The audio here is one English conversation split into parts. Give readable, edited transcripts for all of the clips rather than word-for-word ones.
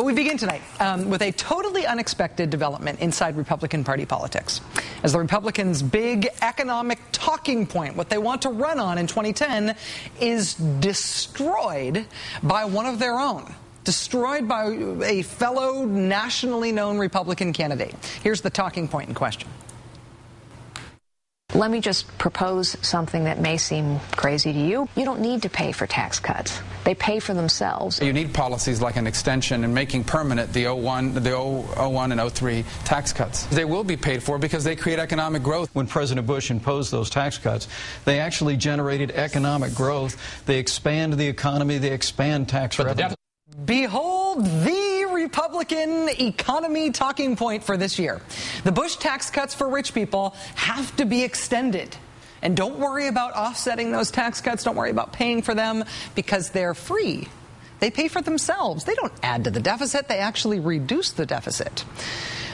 But we begin tonight with a totally unexpected development inside Republican Party politics. As the Republicans' big economic talking point, what they want to run on in 2010, is destroyed by one of their own. Destroyed by a fellow nationally known Republican candidate. Here's the talking point in question. Let me just propose something that may seem crazy to you. You don't need to pay for tax cuts. They pay for themselves. You need policies like an extension and making permanent the 01 and 03 tax cuts. They will be paid for because they create economic growth. When President Bush imposed those tax cuts, they actually generated economic growth. They expand the economy. They expand tax revenue. Behold the Republican economy talking point for this year. The Bush tax cuts for rich people have to be extended. And don't worry about offsetting those tax cuts. Don't worry about paying for them because they're free. They pay for themselves. They don't add to the deficit. They actually reduce the deficit.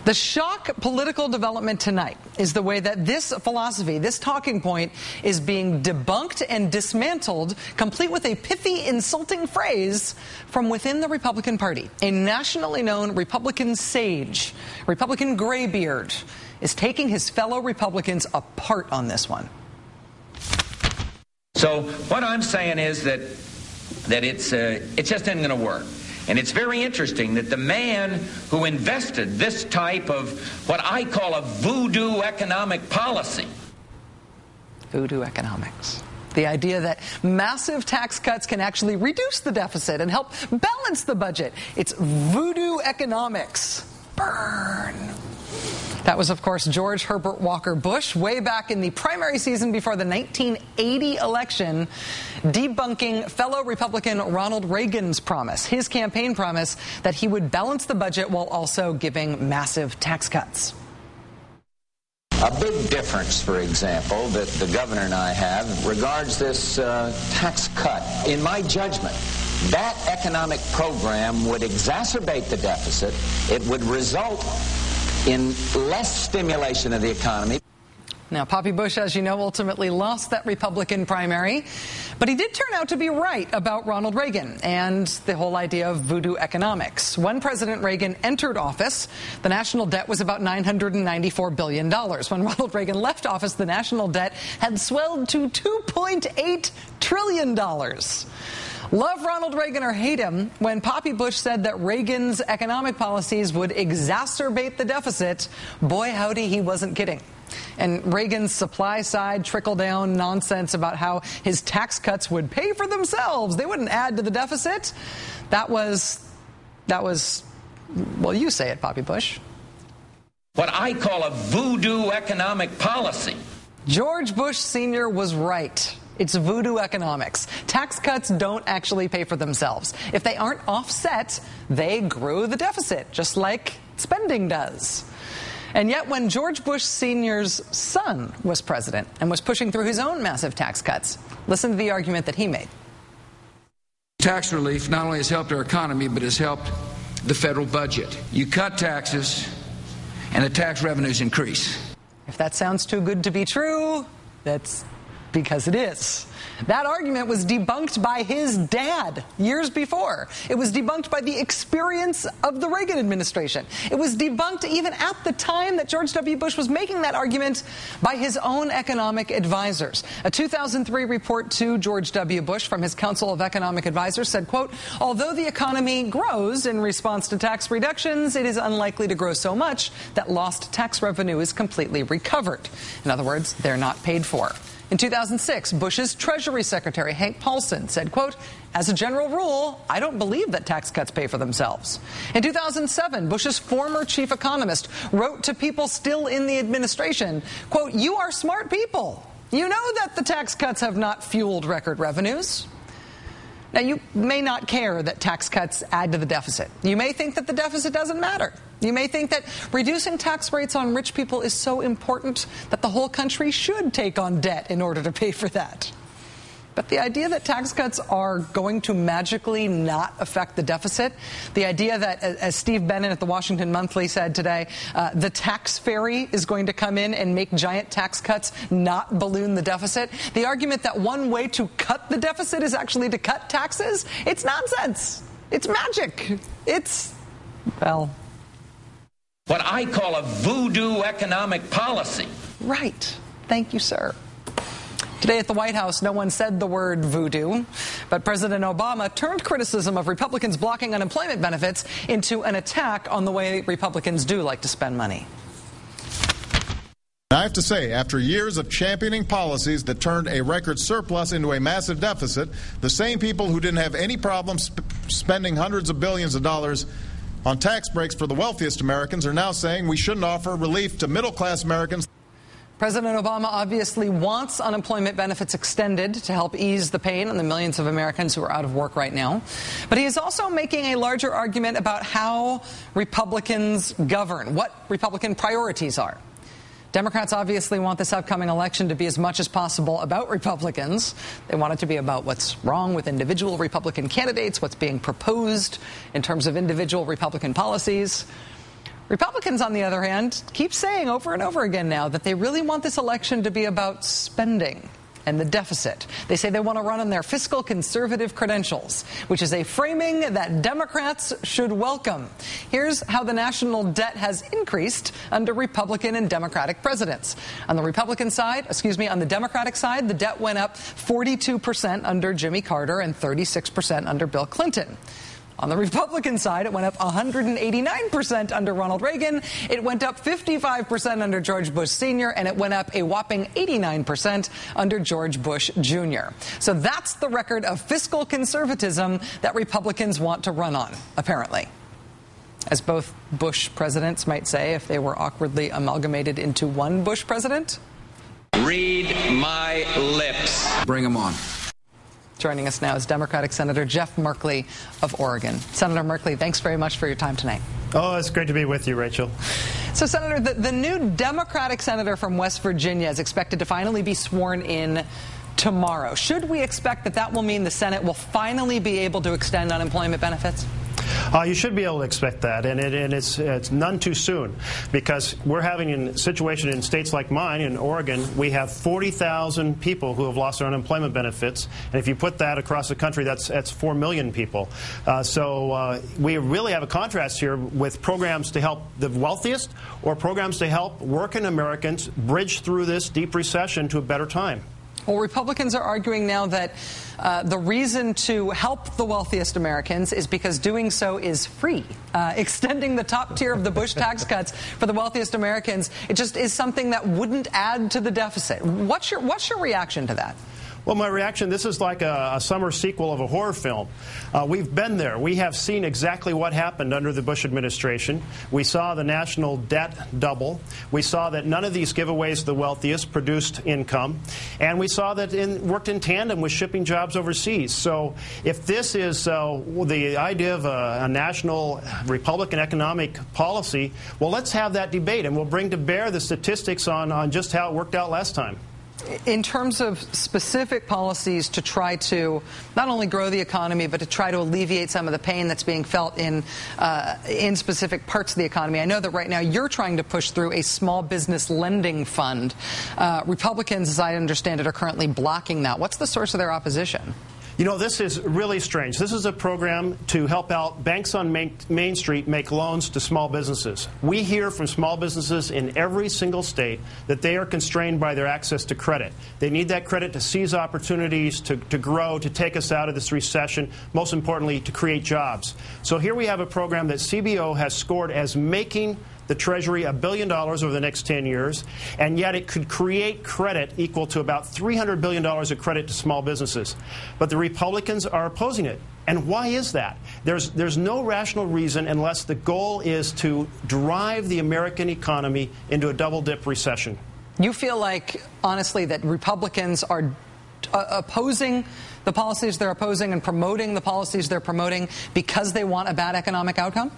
The shock political development tonight is the way that this philosophy, this talking point, is being debunked and dismantled, complete with a pithy, insulting phrase from within the Republican Party. A nationally known Republican sage, Republican graybeard, is taking his fellow Republicans apart on this one. So what I'm saying is that it just isn't going to work. And it's very interesting that the man who invested this type of what I call a voodoo economic policy. Voodoo economics. The idea that massive tax cuts can actually reduce the deficit and help balance the budget. It's voodoo economics. Burn. That was, of course, George Herbert Walker Bush way back in the primary season before the 1980 election, debunking fellow Republican Ronald Reagan's promise, his campaign promise, that he would balance the budget while also giving massive tax cuts. A big difference, for example, that the governor and I have regards this tax cut. In my judgment, that economic program would exacerbate the deficit. It would result in less stimulation of the economy. Now, Poppy Bush, as you know, ultimately lost that Republican primary, but he did turn out to be right about Ronald Reagan and the whole idea of voodoo economics. When President Reagan entered office, the national debt was about $994 billion. When Ronald Reagan left office, the national debt had swelled to $2.8 trillion. Love Ronald Reagan or hate him, when Poppy Bush said that Reagan's economic policies would exacerbate the deficit, boy howdy, he wasn't kidding. And Reagan's supply-side trickle-down nonsense about how his tax cuts would pay for themselves, they wouldn't add to the deficit, that was, well, you say it, Poppy Bush. What I call a voodoo economic policy. George Bush Sr. was right. It's voodoo economics. Tax cuts don't actually pay for themselves. If they aren't offset, they grow the deficit, just like spending does. And yet when George Bush Sr.'s son was president and was pushing through his own massive tax cuts, listen to the argument that he made. Tax relief not only has helped our economy, but has helped the federal budget. You cut taxes, and the tax revenues increase. If that sounds too good to be true, that's because it is. That argument was debunked by his dad years before. It was debunked by the experience of the Reagan administration. It was debunked even at the time that George W. Bush was making that argument by his own economic advisors. A 2003 report to George W. Bush from his Council of Economic Advisors said, quote, although the economy grows in response to tax reductions, it is unlikely to grow so much that lost tax revenue is completely recovered. In other words, they're not paid for. In 2006, Bush's Treasury Secretary, Hank Paulson, said, quote, as a general rule, I don't believe that tax cuts pay for themselves. In 2007, Bush's former chief economist wrote to people still in the administration, quote, you are smart people. You know that the tax cuts have not fueled record revenues. Now, you may not care that tax cuts add to the deficit. You may think that the deficit doesn't matter. You may think that reducing tax rates on rich people is so important that the whole country should take on debt in order to pay for that. But the idea that tax cuts are going to magically not affect the deficit, the idea that, as Steve Bannon at the Washington Monthly said today, the tax fairy is going to come in and make giant tax cuts not balloon the deficit, the argument that one way to cut the deficit is actually to cut taxes, it's nonsense. It's magic. It's Well, what I call a voodoo economic policy. Right. Thank you, sir. Today at the White House, no one said the word voodoo, but President Obama turned criticism of Republicans blocking unemployment benefits into an attack on the way Republicans do like to spend money. I have to say, after years of championing policies that turned a record surplus into a massive deficit, the same people who didn't have any problem spending hundreds of billions of dollars on tax breaks for the wealthiest Americans are now saying we shouldn't offer relief to middle-class Americans. President Obama obviously wants unemployment benefits extended to help ease the pain on the millions of Americans who are out of work right now. But he is also making a larger argument about how Republicans govern, what Republican priorities are. Democrats obviously want this upcoming election to be as much as possible about Republicans. They want it to be about what's wrong with individual Republican candidates, what's being proposed in terms of individual Republican policies. Republicans, on the other hand, keep saying over and over again now that they really want this election to be about spending and the deficit. They say they want to run on their fiscal conservative credentials, which is a framing that Democrats should welcome. Here's how the national debt has increased under Republican and Democratic presidents. On the Republican side, on the Democratic side, the debt went up 42% under Jimmy Carter and 36% under Bill Clinton. On the Republican side, it went up 189% under Ronald Reagan, it went up 55% under George Bush Sr., and it went up a whopping 89% under George Bush Jr. So that's the record of fiscal conservatism that Republicans want to run on, apparently. As both Bush presidents might say if they were awkwardly amalgamated into one Bush president. Read my lips. Bring them on. Joining us now is Democratic Senator Jeff Merkley of Oregon. Senator Merkley, thanks very much for your time tonight. Oh, it's great to be with you, Rachel. So, Senator, the new Democratic senator from West Virginia is expected to finally be sworn in tomorrow. Should we expect that that will mean the Senate will finally be able to extend unemployment benefits? You should be able to expect that, and it's none too soon, because we're having a situation in states like mine, in Oregon, we have 40,000 people who have lost their unemployment benefits, and if you put that across the country, that's 4 million people. So we really have a contrast here with programs to help the wealthiest or programs to help working Americans bridge through this deep recession to a better time. Well, Republicans are arguing now that the reason to help the wealthiest Americans is because doing so is free. Extending the top tier of the Bush tax cuts for the wealthiest Americans, it just is something that wouldn't add to the deficit. What's your reaction to that? Well, my reaction, this is like a summer sequel of a horror film. We've been there. We have seen exactly what happened under the Bush administration. We saw the national debt double. We saw that none of these giveaways to the wealthiest produced income. And we saw that it worked in tandem with shipping jobs overseas. So if this is the idea of a national Republican economic policy, well, let's have that debate, and we'll bring to bear the statistics on just how it worked out last time. In terms of specific policies to try to not only grow the economy, but to try to alleviate some of the pain that's being felt in specific parts of the economy, I know that right now you're trying to push through a small business lending fund. Republicans, as I understand it, are currently blocking that. What's the source of their opposition? You know, this is really strange. This is a program to help out banks on Main Street make loans to small businesses. We hear from small businesses in every single state that they are constrained by their access to credit. They need that credit to seize opportunities, to grow, to take us out of this recession, most importantly, to create jobs. So here we have a program that CBO has scored as making the Treasury $1 billion over the next 10 years, and yet it could create credit equal to about $300 billion of credit to small businesses. But the Republicans are opposing it. And why is that? There's no rational reason unless the goal is to drive the American economy into a double-dip recession. You feel like, honestly, that Republicans are opposing the policies they're opposing and promoting the policies they're promoting because they want a bad economic outcome?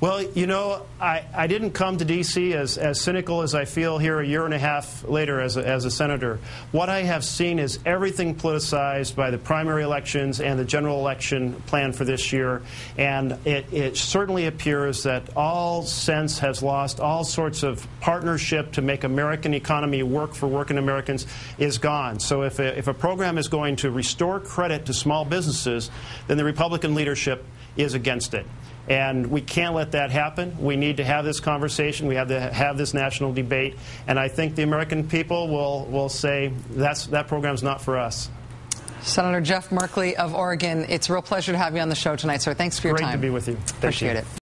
Well, you know, I didn't come to D.C. as cynical as I feel here a year and a half later as a senator. What I have seen is everything politicized by the primary elections and the general election plan for this year. And it certainly appears that all sense has lost, all sorts of partnership to make American economy work for working Americans is gone. So if a program is going to restore credit to small businesses, then the Republican leadership is against it. And we can't let that happen. We need to have this conversation. We have to have this national debate. And I think the American people will say that program's not for us. Senator Jeff Merkley of Oregon, it's a real pleasure to have you on the show tonight, sir. Thanks for your time. Great to be with you. Appreciate it.